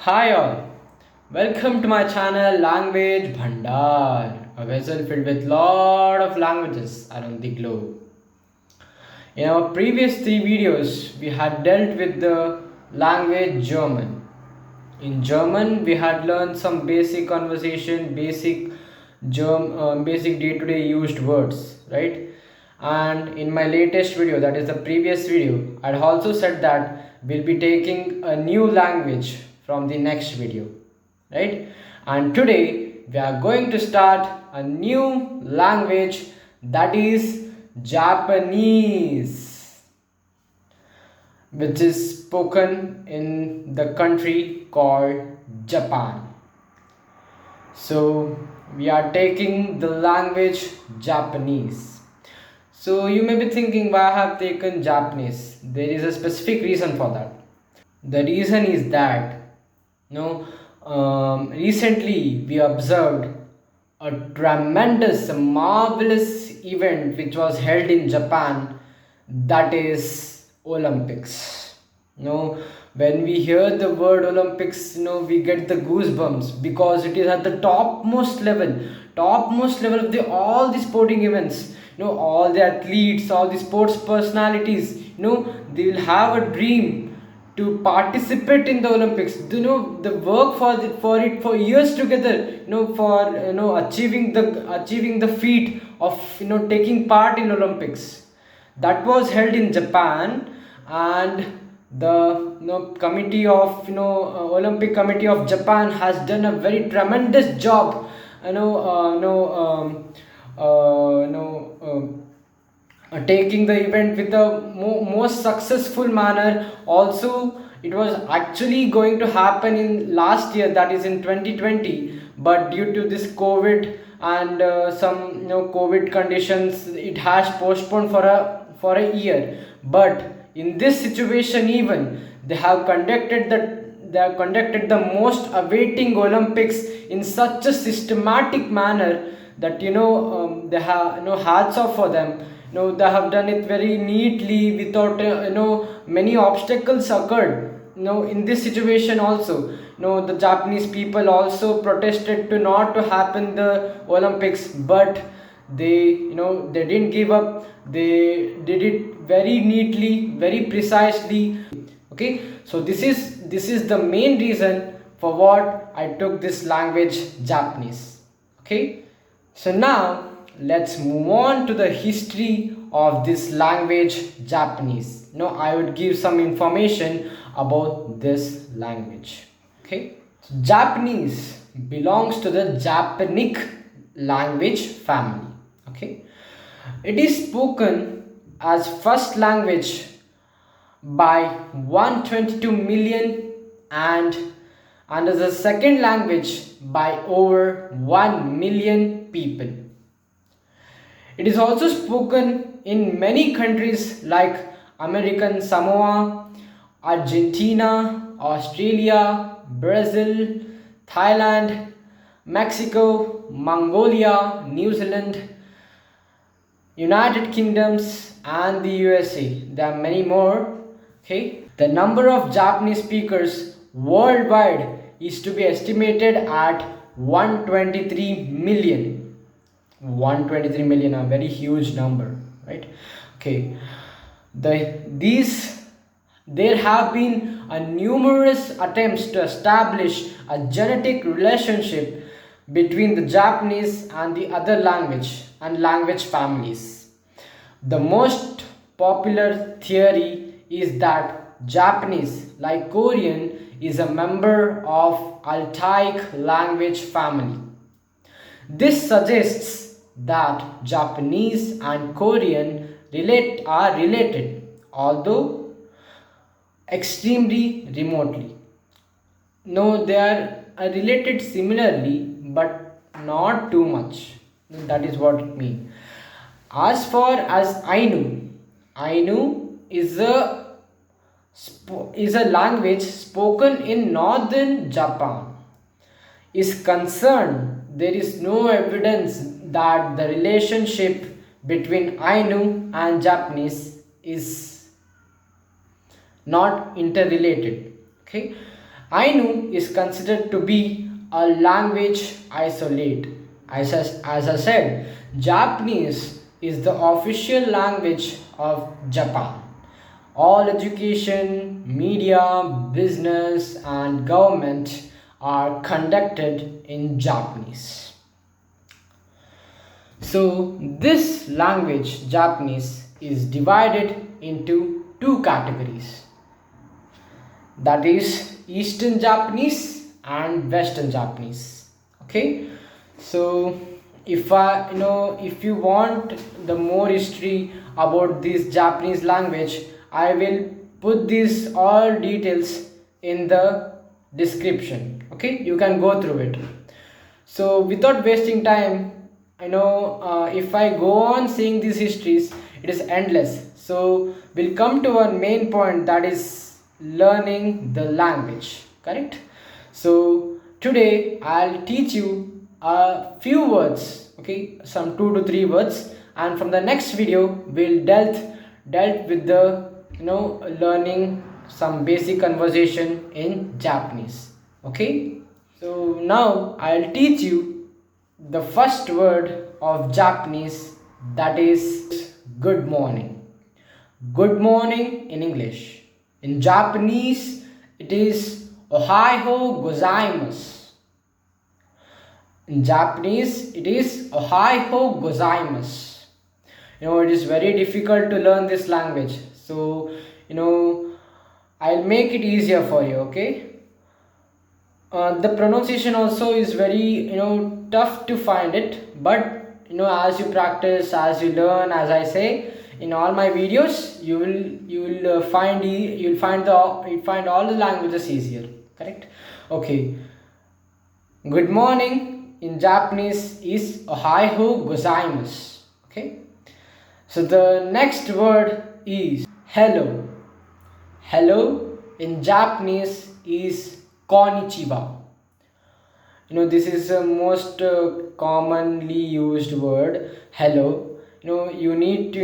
Hi all, welcome to my channel Language Bhandar, a vessel filled with lot of languages around the globe. In our previous three videos, we had dealt with the language German. In German, we had learned some basic conversation, basic day-to-day used words, right? And in my latest video, that is the previous video, I had also said that we'll be taking a new language from the next video, right? And today we are going to start a new language, that is Japanese, which is spoken in the country called Japan. So we are taking the language Japanese. So you may be thinking, why I have taken Japanese? There is a specific reason for that. The reason is that recently we observed a tremendous, marvelous event which was held in Japan, that is Olympics. When we hear the word Olympics, we get the goosebumps because it is at the topmost level of the all the sporting events. All the athletes, all the sports personalities, they will have a dream to participate in the Olympics. The work for it for years together. For achieving the feat of taking part in Olympics. That was held in Japan, and the committee of Olympic Committee of Japan has done a very tremendous job. You know, no. No Taking the event with the most successful manner. Also, it was actually going to happen in last year, that is in 2020, but due to this COVID and some COVID conditions, it has postponed for a year. But in this situation, even they have conducted the most awaiting Olympics in such a systematic manner that they have hats off for them. They have done it very neatly without many obstacles occurred. In this situation also, the Japanese people also protested to not to happen the Olympics, but they didn't give up. They did it very neatly, very precisely. Okay, so this is the main reason for what I took this language Japanese. Okay, so now let's move on to the history of this language Japanese. I would give some information about this language. Okay, so Japanese belongs to the Japonic language family. Okay, it is spoken as first language by 122 million, and as a second language by over 1 million people. It is also spoken in many countries like American Samoa, Argentina, Australia, Brazil, Thailand, Mexico, Mongolia, New Zealand, United Kingdoms, and the USA. There are many more. Okay, the number of Japanese speakers worldwide is to be estimated at 123 million. 123 million, a very huge number, right? Okay, there have been numerous attempts to establish a genetic relationship between the Japanese and the other language families. The most popular theory is that Japanese, like Korean, is a member of Altaic language family. This suggests that Japanese and Korean are related, although extremely remotely. No, they are related similarly, but not too much. That is what it means. As far as Ainu is a language spoken in northern Japan is concerned. There is no evidence that the relationship between Ainu and Japanese is not interrelated. Okay, Ainu is considered to be a language isolate. As I said, Japanese is the official language of Japan. All education, media, business, and government are conducted in Japanese. So, this language, Japanese, is divided into two categories, that is Eastern Japanese and Western Japanese. Okay, so if you want the more history about this Japanese language, I will put these all details in the description. Okay, you can go through it. So without wasting time, if I go on seeing these histories, it is endless. So we'll come to our main point, that is learning the language. Correct? So today I'll teach you a few words. Okay, some 2 to 3 words, and from the next video we'll dealt with the learning some basic conversation in Japanese. Okay, so now I'll teach you the first word of Japanese, that is good morning. Good morning in English. In Japanese it is Ohayo gozaimasu. In Japanese it is Ohayo gozaimasu. It is very difficult to learn this language, so I'll make it easier for you. Okay, the pronunciation also is very tough to find it, but as you practice, as you learn, as I say in all my videos, you'll find all the languages easier. Correct? Okay, good morning in Japanese is Ohayo gozaimasu. Okay, so the next word is hello. Hello in Japanese is konnichiwa. This is the most commonly used word, hello. You need to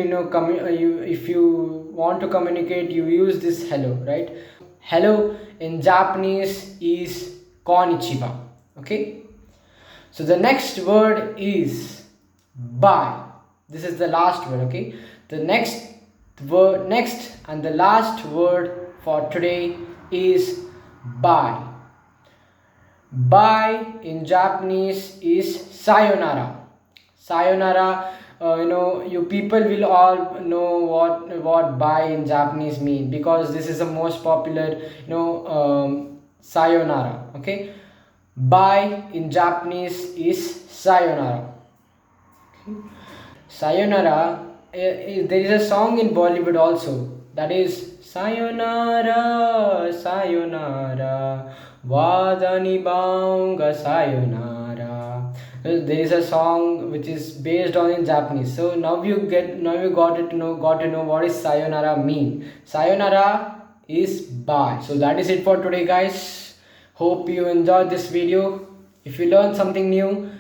if you want to communicate, you use this hello, right? Hello in Japanese is konnichiwa. Okay, so the next word is bye. This is the last word. Okay, the next and the last word for today is bye. Bye in Japanese is sayonara. Sayonara, you people will all know what bye in Japanese mean, because this is the most popular sayonara. Okay, bye in Japanese is sayonara. Okay. Sayonara, there is a song in Bollywood also, that is sayonara sayonara vadani baunga sayonara. There is a song which is based on in Japanese. So now you got to know what is sayonara mean. Sayonara is bye. So that is it for today, guys. Hope you enjoyed this video. If you learned something new,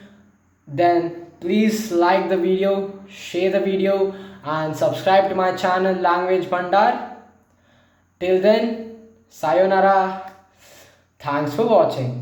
then please like the video, share the video, and subscribe to my channel Language Bhandar. Till then, sayonara. Thanks for watching.